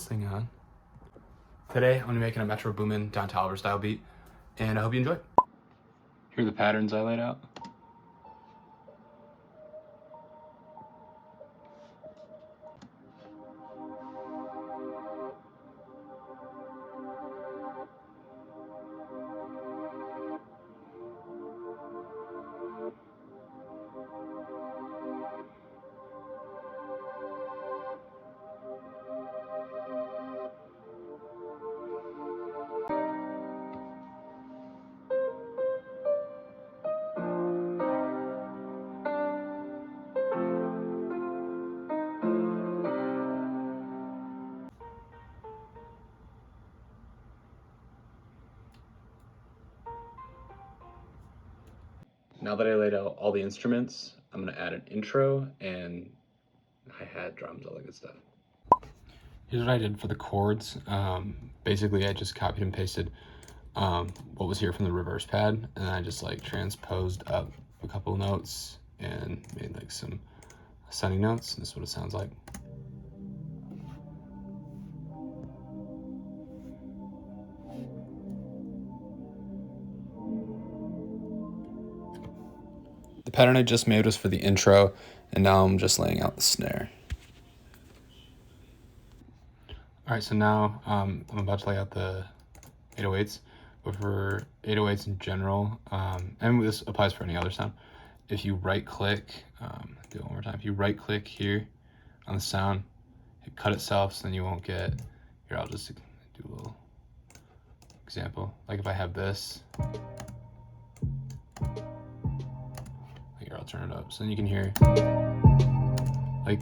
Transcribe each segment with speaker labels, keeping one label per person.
Speaker 1: thing on. Today, I'm gonna be making a Metro Boomin Don Toliver style beat, and I hope you enjoy. Here are the patterns I laid out. Now that I laid out all the instruments, I'm gonna add an intro and hi-hat, drums, all that good stuff. Here's what I did for the chords. Basically, I just copied and pasted what was here from the reverse pad, and I just like transposed up a couple notes and made like some ascending notes. This is what it sounds like. The pattern I just made was for the intro, and now I'm just laying out the snare. All right, so now I'm about to lay out the 808s, but for 808s in general, and this applies for any other sound, if you right-click, do it one more time, if you right-click here on the sound, hit cut itself, so then you won't get, here I'll just do a little example, like if I have this, here I'll turn it up, so then you can hear, like,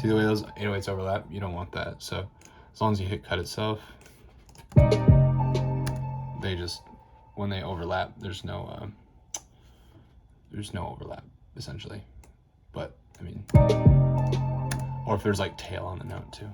Speaker 1: see the way those 808s overlap? You don't want that. So as long as you hit cut itself, they just, when they overlap, there's no overlap essentially. But I mean, or if there's like tail on the note too.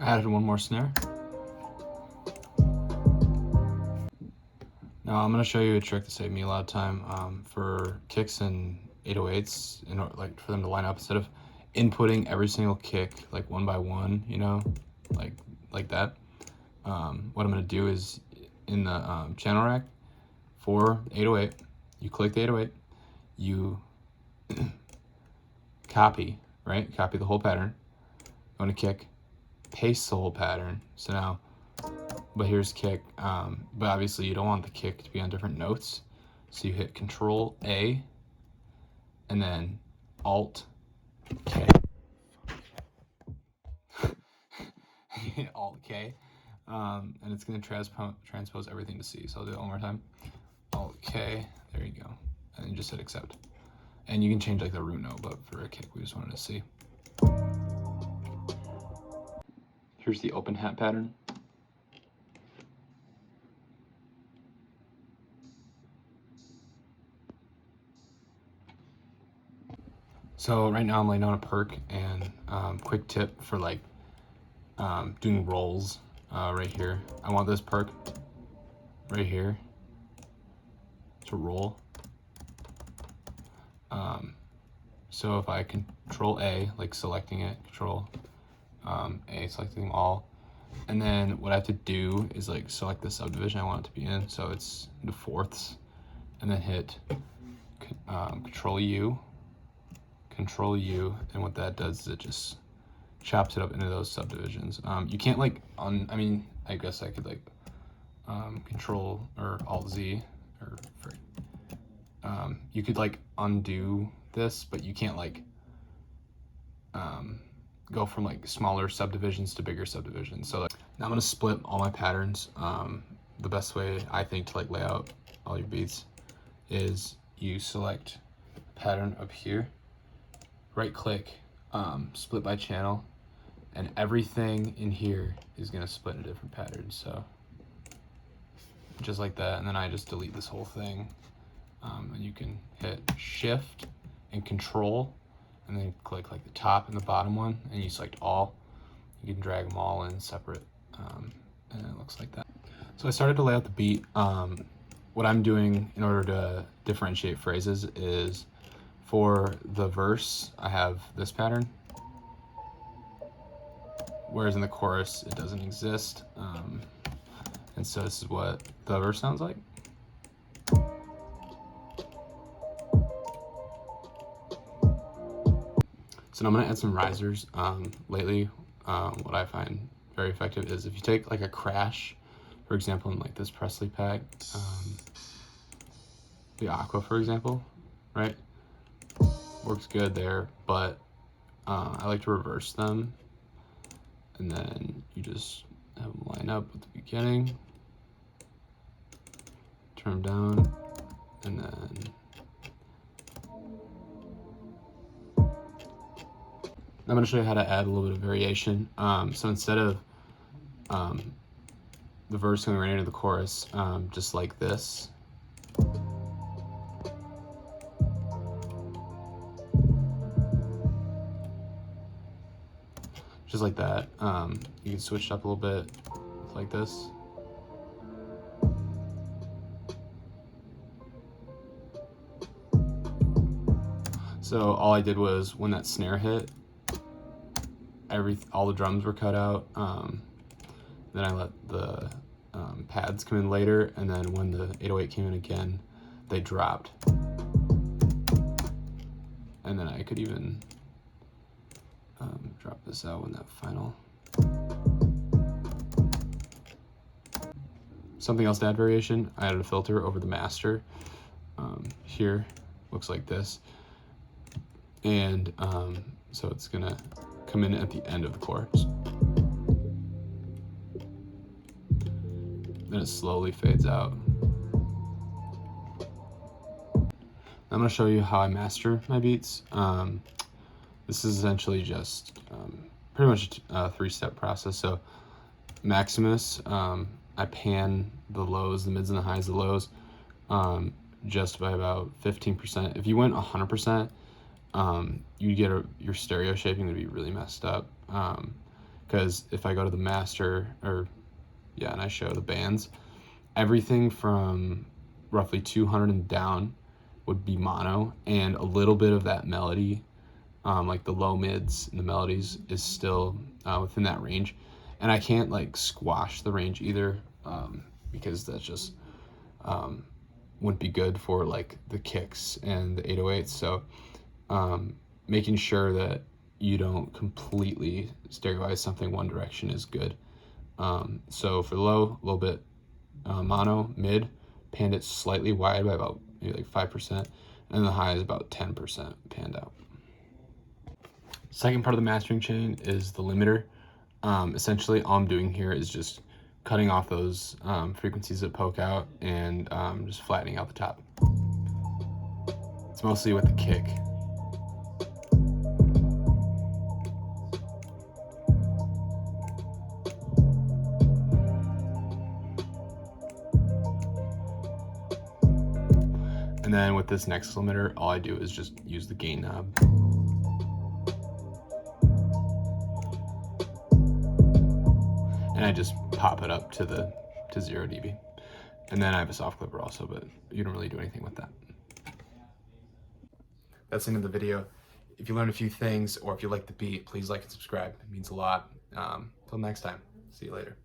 Speaker 1: I added one more snare. Now I'm going to show you a trick that saved me a lot of time for kicks and 808s in order, like, for them to line up, instead of inputting every single kick like one by one, you know, like that. What I'm gonna do is in the channel rack for 808, you click the 808, you copy, right? Copy the whole pattern. Go to kick, paste the whole pattern. So now, but here's kick. But obviously you don't want the kick to be on different notes. So you hit Control A and then Alt K. Alt K. And it's gonna transpose everything to C. So I'll do it one more time. Alt K, there you go. And then you just hit accept. And you can change like the root note, but for a kick, we just wanted to see. Here's the open hat pattern. So right now I'm laying down a perk, and quick tip for like doing rolls right here. I want this perk right here to roll. So if I Control A, like selecting it, Control A, selecting them all, and then what I have to do is like select the subdivision I want it to be in, so it's into fourths, and then hit Control U, and what that does is it just chops it up into those subdivisions. You can't like I mean, I guess I could like Control or Alt Z, or you could like undo this, but you can't like go from like smaller subdivisions to bigger subdivisions. So like, now I'm gonna split all my patterns. The best way I think to like lay out all your beats is you select pattern up here, right click, split by channel, and everything in here is gonna split into different patterns. So just like that, and then I just delete this whole thing. And you can hit Shift and Control, and then click like the top and the bottom one, and you select all. You can drag them all in separate, and it looks like that. So I started to lay out the beat. What I'm doing in order to differentiate phrases is, for the verse, I have this pattern, whereas in the chorus, it doesn't exist. And so this is what the verse sounds like. So now I'm gonna add some risers. Lately, what I find very effective is if you take like a crash, for example, in like this Presley pack, the Aqua, for example, right? Works good there, but I like to reverse them, and then you just have them line up at the beginning, turn them down, and then I'm going to show you how to add a little bit of variation. So instead of the verse going right into the chorus, just like this, just like that, you can switch it up a little bit like this. So all I did was, when that snare hit, all the drums were cut out. Then I let the pads come in later, and then when the 808 came in again, they dropped. And then I could even drop this out when that final. Something else to add variation, I added a filter over the master. Here, looks like this. And so it's gonna come in at the end of the chorus. Then it slowly fades out. I'm gonna show you how I master my beats. This is essentially just pretty much a three-step process. So Maximus, I pan the lows, the mids and the highs, the lows, just by about 15%. If you went 100%, you get your stereo shaping to be really messed up. Because if I go to the master, and I show the bands, everything from roughly 200 and down would be mono, and a little bit of that melody, like the low mids and the melodies, is still within that range. And I can't like squash the range either, because that's just wouldn't be good for like the kicks and the 808s. So making sure that you don't completely stereoize something one direction is good. So for low, a little bit mono, mid, panned it slightly wide by about maybe like 5%, and the high is about 10% panned out. Second part of the mastering chain is the limiter. Essentially all I'm doing here is just cutting off those frequencies that poke out and just flattening out the top. It's mostly with the kick. And then with this next limiter, all I do is just use the gain knob. And I just pop it up to 0 dB. And then I have a soft clipper also, but you don't really do anything with that. That's the end of the video. If you learned a few things, or if you like the beat, please like and subscribe. It means a lot. Till next time, see you later.